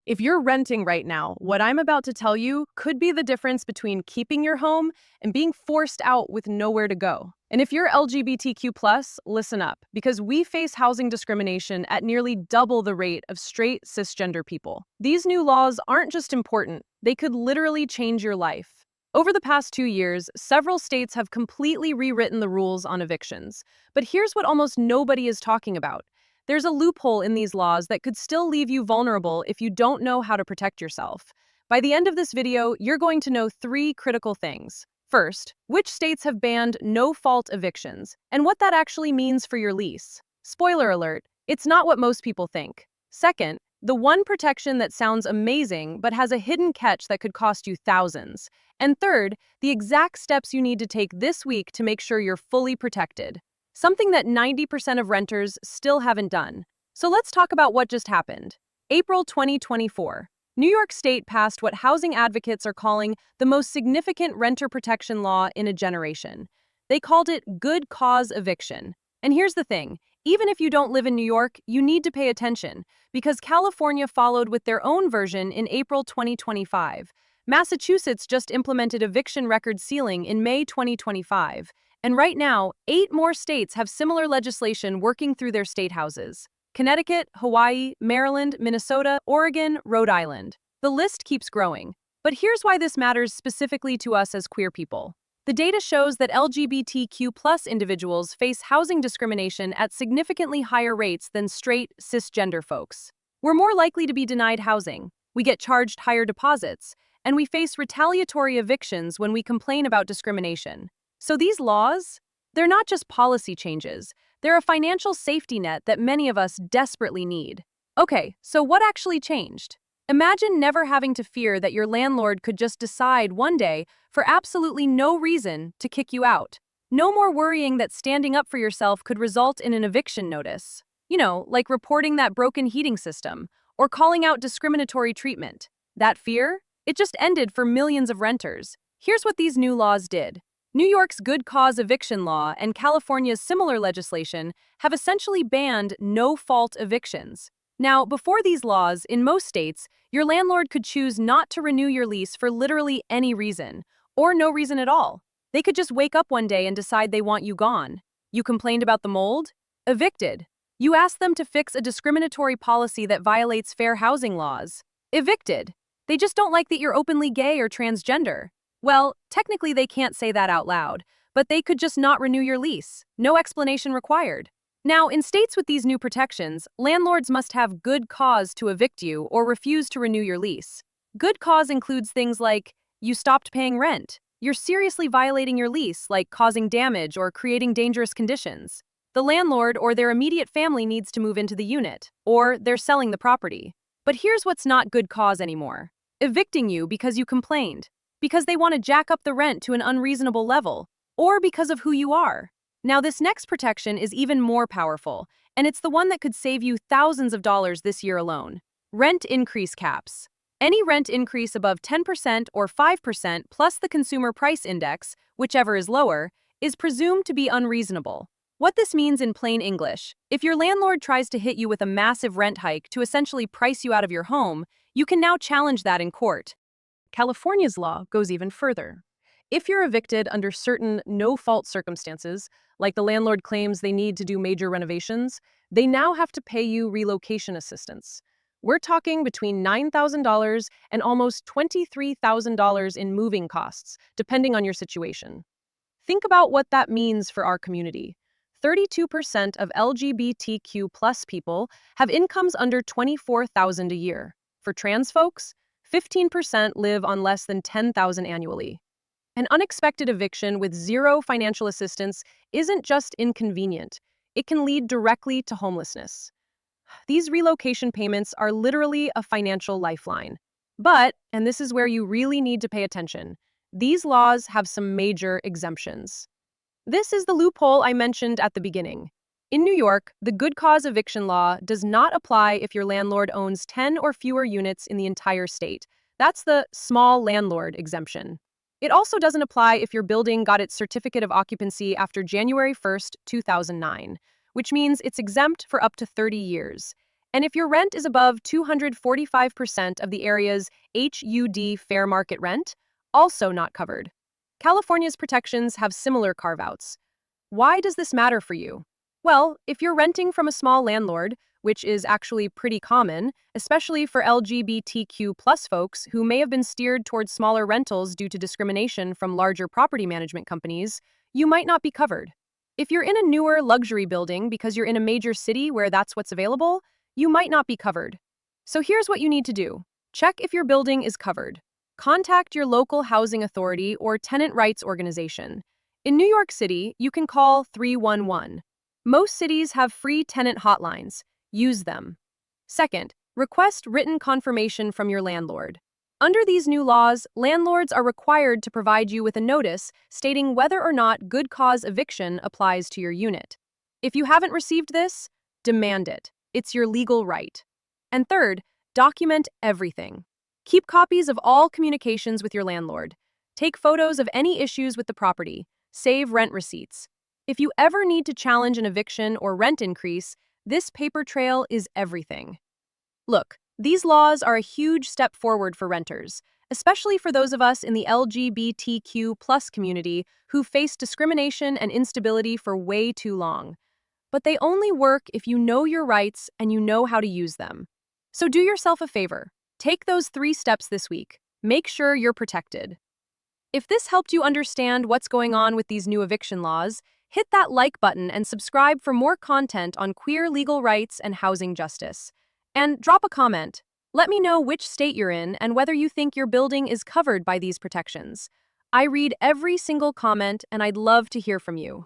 If you're renting right now, what I'm about to tell you could be the difference between keeping your home and being forced out with nowhere to go. And if you're LGBTQ+, listen up, because we face housing discrimination at nearly double the rate of straight cisgender people. These new laws aren't just important, they could literally change your life. Over the past 2 years, several states have completely rewritten the rules on evictions. But here's what almost nobody is talking about. There's a loophole in these laws that could still leave you vulnerable if you don't know how to protect yourself. By the end of this video, you're going to know three critical things. First, which states have banned no-fault evictions, and what that actually means for your lease. Spoiler alert, it's not what most people think. Second, the one protection that sounds amazing but has a hidden catch that could cost you thousands. And third, the exact steps you need to take this week to make sure you're fully protected. Something that 90% of renters still haven't done. So let's talk about what just happened. April 2024. New York State passed what housing advocates are calling the most significant renter protection law in a generation. They called it Good Cause Eviction. And here's the thing, even if you don't live in New York, you need to pay attention, because California followed with their own version in April 2025. Massachusetts just implemented eviction record ceiling in May 2025. And right now, 8 more states have similar legislation working through their state houses. Connecticut, Hawaii, Maryland, Minnesota, Oregon, Rhode Island. The list keeps growing. But here's why this matters specifically to us as queer people. The data shows that LGBTQ+ individuals face housing discrimination at significantly higher rates than straight, cisgender folks. We're more likely to be denied housing, we get charged higher deposits, and we face retaliatory evictions when we complain about discrimination. So these laws, they're not just policy changes, they're a financial safety net that many of us desperately need. Okay, so what actually changed? Imagine never having to fear that your landlord could just decide one day, for absolutely no reason, to kick you out. No more worrying that standing up for yourself could result in an eviction notice. You know, like reporting that broken heating system, or calling out discriminatory treatment. That fear? It just ended for millions of renters. Here's what these new laws did. New York's Good Cause Eviction law and California's similar legislation have essentially banned no-fault evictions. Now, before these laws, in most states, your landlord could choose not to renew your lease for literally any reason, or no reason at all. They could just wake up one day and decide they want you gone. You complained about the mold? Evicted. You asked them to fix a discriminatory policy that violates fair housing laws? Evicted. They just don't like that you're openly gay or transgender. Well, technically they can't say that out loud, but they could just not renew your lease. No explanation required. Now, in states with these new protections, landlords must have good cause to evict you or refuse to renew your lease. Good cause includes things like, you stopped paying rent, you're seriously violating your lease, like causing damage or creating dangerous conditions. The landlord or their immediate family needs to move into the unit, or they're selling the property. But here's what's not good cause anymore. Evicting you because you complained, because they want to jack up the rent to an unreasonable level, or because of who you are. Now, this next protection is even more powerful, and it's the one that could save you thousands of dollars this year alone. Rent increase caps. Any rent increase above 10% or 5% plus the consumer price index, whichever is lower, is presumed to be unreasonable. What this means in plain English, if your landlord tries to hit you with a massive rent hike to essentially price you out of your home, you can now challenge that in court. California's law goes even further. If you're evicted under certain no-fault circumstances, like the landlord claims they need to do major renovations, they now have to pay you relocation assistance. We're talking between $9,000 and almost $23,000 in moving costs, depending on your situation. Think about what that means for our community. 32% of LGBTQ+ people have incomes under $24,000 a year. For trans folks, 15% live on less than $10,000 annually. An unexpected eviction with zero financial assistance isn't just inconvenient, it can lead directly to homelessness. These relocation payments are literally a financial lifeline. But, and this is where you really need to pay attention, these laws have some major exemptions. This is the loophole I mentioned at the beginning. In New York, the Good Cause Eviction law does not apply if your landlord owns 10 or fewer units in the entire state. That's the small landlord exemption. It also doesn't apply if your building got its certificate of occupancy after January 1st, 2009, which means it's exempt for up to 30 years. And if your rent is above 245% of the area's HUD fair market rent, also not covered. California's protections have similar carve-outs. Why does this matter for you? Well, if you're renting from a small landlord, which is actually pretty common, especially for LGBTQ plus folks who may have been steered towards smaller rentals due to discrimination from larger property management companies, you might not be covered. If you're in a newer luxury building because you're in a major city where that's what's available, you might not be covered. So here's what you need to do. Check if your building is covered. Contact your local housing authority or tenant rights organization. In New York City, you can call 311. Most cities have free tenant hotlines. Use them. Second, request written confirmation from your landlord. Under these new laws, landlords are required to provide you with a notice stating whether or not good cause eviction applies to your unit. If you haven't received this, demand it. It's your legal right. And third, document everything. Keep copies of all communications with your landlord. Take photos of any issues with the property. Save rent receipts. If you ever need to challenge an eviction or rent increase, this paper trail is everything. Look, these laws are a huge step forward for renters, especially for those of us in the LGBTQ plus community who face discrimination and instability for way too long. But they only work if you know your rights and you know how to use them. So do yourself a favor. Take those 3 steps this week. Make sure you're protected. If this helped you understand what's going on with these new eviction laws, hit that like button and subscribe for more content on queer legal rights and housing justice. And drop a comment. Let me know which state you're in and whether you think your building is covered by these protections. I read every single comment and I'd love to hear from you.